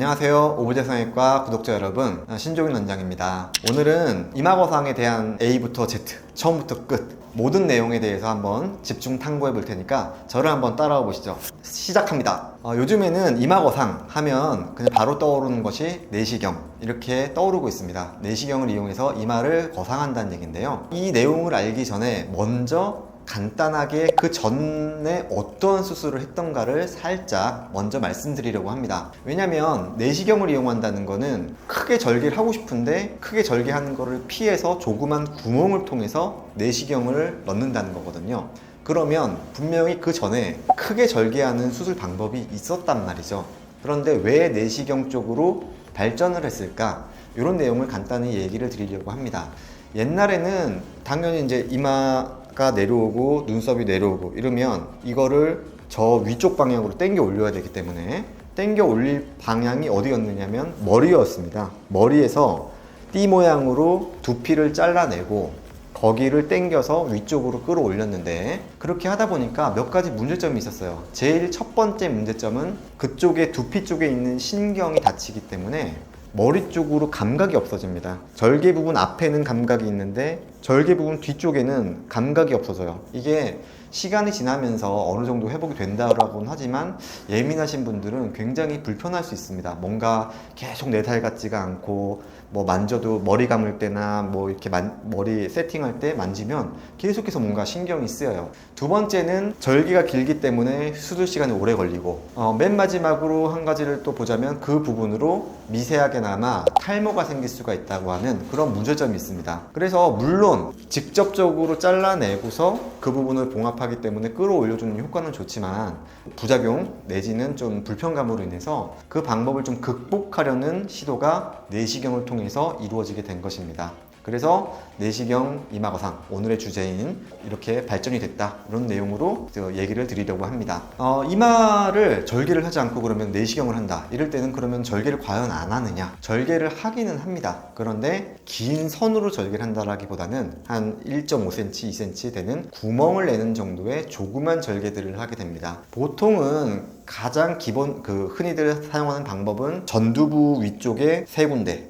안녕하세요. 오브제성형외과 구독자 여러분, 신종인 원장입니다. 오늘은 이마거상에 대한 A부터 Z, 처음부터 끝 모든 내용에 대해서 한번 집중 탐구해 볼 테니까 저를 한번 따라와 보시죠. 시작합니다. 요즘에는 이마거상 하면 그냥 바로 떠오르는 것이 내시경, 이렇게 떠오르고 있습니다. 내시경을 이용해서 이마를 거상한다는 얘기인데요. 이 내용을 알기 전에 먼저 간단하게 그 전에 어떤 수술을 했던가를 살짝 먼저 말씀드리려고 합니다. 왜냐면 내시경을 이용한다는 거는 크게 절개를 하고 싶은데 크게 절개하는 거를 피해서 조그만 구멍을 통해서 내시경을 넣는다는 거거든요. 그러면 분명히 그 전에 크게 절개하는 수술 방법이 있었단 말이죠. 그런데 왜 내시경 쪽으로 발전을 했을까? 이런 내용을 간단히 얘기를 드리려고 합니다. 옛날에는 당연히 이제 이마가 내려오고 눈썹이 내려오고 이러면 이거를 저 위쪽 방향으로 당겨 올려야 되기 때문에 당겨 올릴 방향이 어디였느냐면 머리였습니다. 머리에서 띠 모양으로 두피를 잘라내고 거기를 당겨서 위쪽으로 끌어올렸는데, 그렇게 하다 보니까 몇 가지 문제점이 있었어요. 제일 첫 번째 문제점은 그쪽에 두피 쪽에 있는 신경이 다치기 때문에 머리 쪽으로 감각이 없어집니다. 절개 부분 앞에는 감각이 있는데 절개 부분 뒤쪽에는 감각이 없어져요. 이게 시간이 지나면서 어느 정도 회복이 된다고는 하지만 예민하신 분들은 굉장히 불편할 수 있습니다. 뭔가 계속 내 살 같지가 않고, 뭐 만져도 머리 감을 때나 뭐 이렇게 머리 세팅할 때 만지면 계속해서 뭔가 신경이 쓰여요. 두 번째는 절개가 길기 때문에 수술 시간이 오래 걸리고, 맨 마지막으로 한 가지를 또 보자면 그 부분으로 미세하게나마 탈모가 생길 수가 있다고 하는 그런 문제점이 있습니다. 그래서 물론 직접적으로 잘라내고서 그 부분을 봉합하기 때문에 끌어올려주는 효과는 좋지만 부작용 내지는 좀 불편감으로 인해서 그 방법을 좀 극복하려는 시도가 내시경을 통해서 이루어지게 된 것입니다. 그래서 내시경 이마거상, 오늘의 주제인 이렇게 발전이 됐다, 이런 내용으로 얘기를 드리려고 합니다. 이마를 절개를 하지 않고 그러면 내시경을 한다, 이럴 때는 그러면 절개를 과연 안 하느냐? 절개를 하기는 합니다. 그런데 긴 선으로 절개를 한다라기보다는 한 1.5cm, 2cm 되는 구멍을 내는 정도의 조그만 절개들을 하게 됩니다. 보통은 가장 기본, 흔히들 사용하는 방법은 전두부 위쪽에 3군데,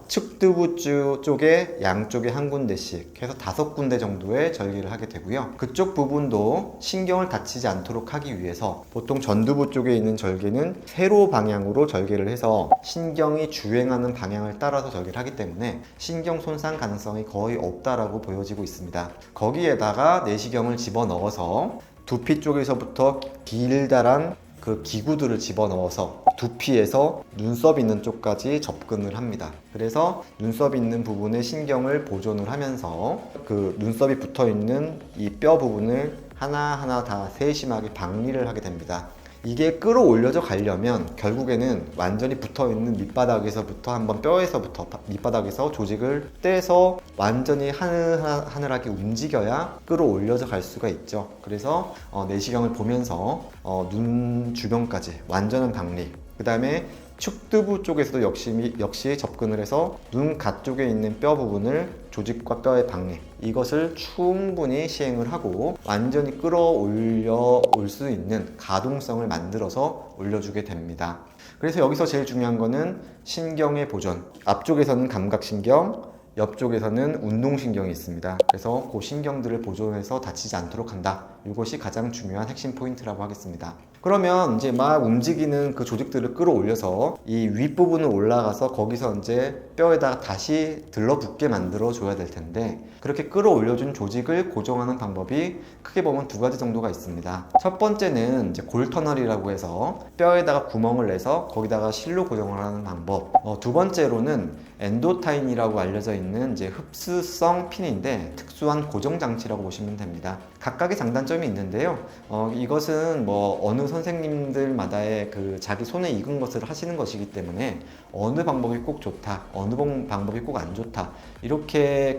측두부 쪽에 양쪽에 한 군데씩 해서 5군데 정도의 절개를 하게 되고요. 그쪽 부분도 신경을 다치지 않도록 하기 위해서 보통 전두부 쪽에 있는 절개는 세로 방향으로 절개를 해서 신경이 주행하는 방향을 따라서 절개를 하기 때문에 신경 손상 가능성이 거의 없다라고 보여지고 있습니다. 거기에다가 내시경을 집어넣어서 두피 쪽에서부터 길다란 그 기구들을 집어넣어서 두피에서 눈썹 있는 쪽까지 접근을 합니다. 그래서 눈썹 있는 부분에 신경을 보존을 하면서 그 눈썹이 붙어 있는 이 뼈 부분을 하나하나 다 세심하게 박리를 하게 됩니다. 이게 끌어올려져 가려면 결국에는 완전히 붙어있는 밑바닥에서부터 한번 뼈에서부터 밑바닥에서 조직을 떼서 완전히 하늘하게 움직여야 끌어올려져 갈 수가 있죠. 그래서 내시경을 보면서 눈 주변까지 완전한 박리, 그 다음에 측두부 쪽에서도 역시 접근을 해서 눈 가쪽에 있는 뼈 부분을 조직과 뼈의 박리, 이것을 충분히 시행을 하고 완전히 끌어올려 올 수 있는 가동성을 만들어서 올려주게 됩니다. 그래서 여기서 제일 중요한 거는 신경의 보존. 앞쪽에서는 감각신경, 옆쪽에서는 운동신경이 있습니다. 그래서 그 신경들을 보존해서 다치지 않도록 한다. 이것이 가장 중요한 핵심 포인트라고 하겠습니다. 그러면 이제 막 움직이는 그 조직들을 끌어올려서 이 윗부분을 올라가서 거기서 이제 뼈에다가 다시 들러붙게 만들어 줘야 될 텐데, 그렇게 끌어올려준 조직을 고정하는 방법이 크게 보면 2가지 정도가 있습니다. 첫 번째는 이제 골터널이라고 해서 뼈에다가 구멍을 내서 거기다가 실로 고정을 하는 방법. 두 번째로는 엔도타인이라고 알려져 있는 이제 흡수성 핀인데 특수한 고정 장치라고 보시면 됩니다. 각각의 장단점이 있는데요. 이것은 뭐 어느 선생님들마다의 그 자기 손에 익은 것을 하시는 것이기 때문에 어느 방법이 꼭 좋다, 어느 방법이 꼭 안 좋다, 이렇게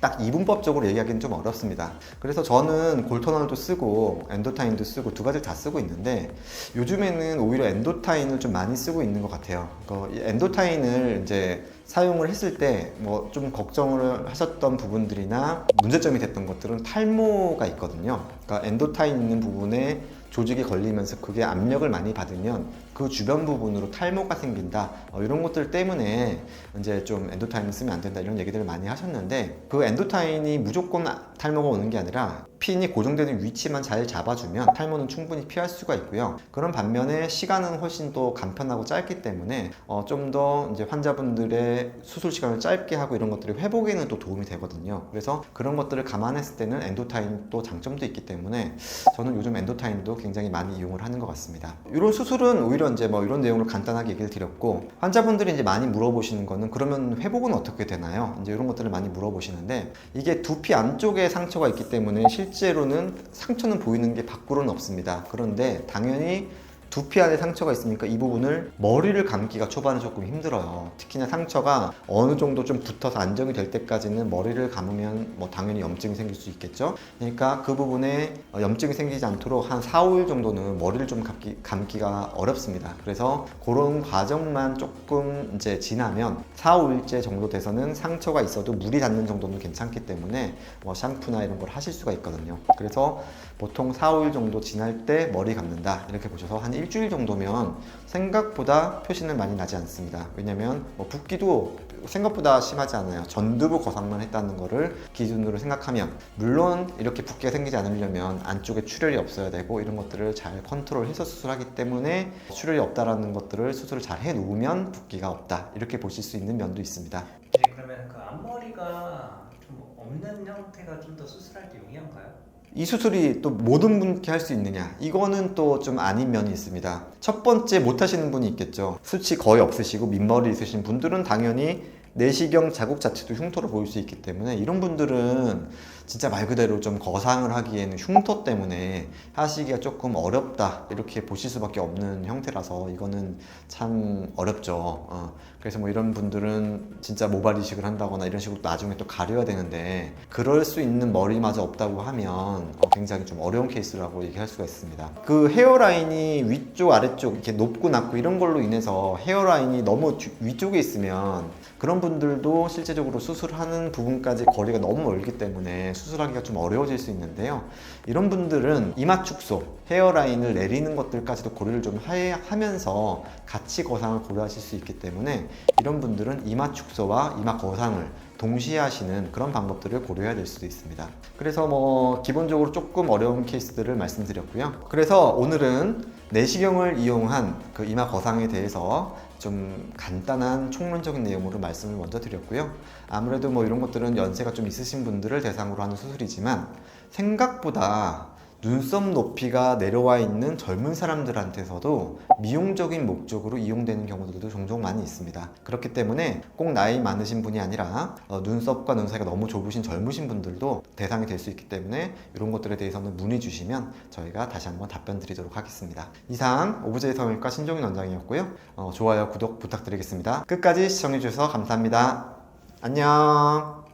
딱 이분법적으로 얘기하기는 좀 어렵습니다. 그래서 저는 골터널도 쓰고 엔도타인도 쓰고 2가지 다 쓰고 있는데, 요즘에는 오히려 엔도타인을 좀 많이 쓰고 있는 것 같아요. 엔도타인을 이제 사용을 했을 때 뭐 좀 걱정을 하셨던 부분들이나 문제점이 됐던 것들은 탈모가 있거든요. 그러니까 엔도타인 있는 부분에 조직이 걸리면서 그게 압력을 많이 받으면 그 주변 부분으로 탈모가 생긴다, 이런 것들 때문에 이제 좀 엔도타인을 쓰면 안 된다, 이런 얘기들을 많이 하셨는데, 그 엔도타인이 무조건 탈모가 오는 게 아니라 핀이 고정되는 위치만 잘 잡아주면 탈모는 충분히 피할 수가 있고요. 그런 반면에 시간은 훨씬 더 간편하고 짧기 때문에 좀 더 이제 환자분들의 수술 시간을 짧게 하고 이런 것들이 회복에는 또 도움이 되거든요. 그래서 그런 것들을 감안했을 때는 엔도타인 또 장점도 있기 때문에 저는 요즘 엔도타인도 굉장히 많이 이용을 하는 것 같습니다. 이런 수술은 오히려 이제 뭐 이런 내용을 간단하게 얘기를 드렸고, 환자분들이 이제 많이 물어보시는 거는 그러면 회복은 어떻게 되나요? 이제 이런 것들을 많이 물어보시는데, 이게 두피 안쪽에 상처가 있기 때문에 실제로는 상처는 보이는 게 밖으로는 없습니다. 그런데 당연히 두피 안에 상처가 있으니까 이 부분을 머리를 감기가 초반에 조금 힘들어요. 특히나 상처가 어느 정도 좀 붙어서 안정이 될 때까지는 머리를 감으면 뭐 당연히 염증이 생길 수 있겠죠. 그러니까 그 부분에 염증이 생기지 않도록 한 4, 5일 정도는 머리를 좀 감기가 어렵습니다. 그래서 그런 과정만 조금 이제 지나면 4, 5일째 정도 돼서는 상처가 있어도 물이 닿는 정도는 괜찮기 때문에 뭐 샴푸나 이런 걸 하실 수가 있거든요. 그래서 보통 4, 5일 정도 지날 때 머리 감는다, 이렇게 보셔서 한 일주일 정도면 생각보다 표시는 많이 나지 않습니다. 왜냐면 붓기도 생각보다 심하지 않아요. 전두부 거상만 했다는 거를 기준으로 생각하면, 물론 이렇게 붓기가 생기지 않으려면 안쪽에 출혈이 없어야 되고 이런 것들을 잘 컨트롤해서 수술하기 때문에, 출혈이 없다라는 것들을 수술을 잘 해놓으면 붓기가 없다, 이렇게 보실 수 있는 면도 있습니다. 네, 그러면 그 앞머리가 좀 없는 형태가 좀 더 수술할 때 용이한가요? 이 수술이 또 모든 분께 할 수 있느냐, 이거는 또 좀 아닌 면이 있습니다. 첫 번째, 못 하시는 분이 있겠죠. 수치 거의 없으시고 민머리 있으신 분들은 당연히 내시경 자국 자체도 흉터를 보일 수 있기 때문에, 이런 분들은 진짜 말 그대로 좀 거상을 하기에는 흉터 때문에 하시기가 조금 어렵다, 이렇게 보실 수밖에 없는 형태라서 이거는 참 어렵죠. 그래서 뭐 이런 분들은 진짜 모발 이식을 한다거나 이런 식으로 나중에 또 가려야 되는데, 그럴 수 있는 머리마저 없다고 하면 굉장히 좀 어려운 케이스라고 얘기할 수가 있습니다. 그 헤어라인이 위쪽 아래쪽 이렇게 높고 낮고 이런 걸로 인해서 헤어라인이 너무 위쪽에 있으면, 그런 분들도 실제적으로 수술하는 부분까지 거리가 너무 멀기 때문에 수술하기가 좀 어려워질 수 있는데요. 이런 분들은 이마 축소, 헤어라인을 내리는 것들까지도 고려를 좀 하면서 같이 거상을 고려하실 수 있기 때문에, 이런 분들은 이마 축소와 이마 거상을 동시에 하시는 그런 방법들을 고려해야 될 수도 있습니다. 그래서 뭐 기본적으로 조금 어려운 케이스들을 말씀드렸고요. 그래서 오늘은 내시경을 이용한 그 이마 거상에 대해서 좀 간단한 총론적인 내용으로 말씀을 먼저 드렸고요. 아무래도 뭐 이런 것들은 연세가 좀 있으신 분들을 대상으로 하는 수술이지만, 생각보다 눈썹 높이가 내려와 있는 젊은 사람들한테서도 미용적인 목적으로 이용되는 경우들도 종종 많이 있습니다. 그렇기 때문에 꼭 나이 많으신 분이 아니라 눈썹과 눈 사이가 너무 좁으신 젊으신 분들도 대상이 될 수 있기 때문에, 이런 것들에 대해서는 문의 주시면 저희가 다시 한번 답변 드리도록 하겠습니다. 이상 오브제이 성형외과 신종인 원장이었고요. 좋아요, 구독 부탁드리겠습니다. 끝까지 시청해 주셔서 감사합니다. 안녕.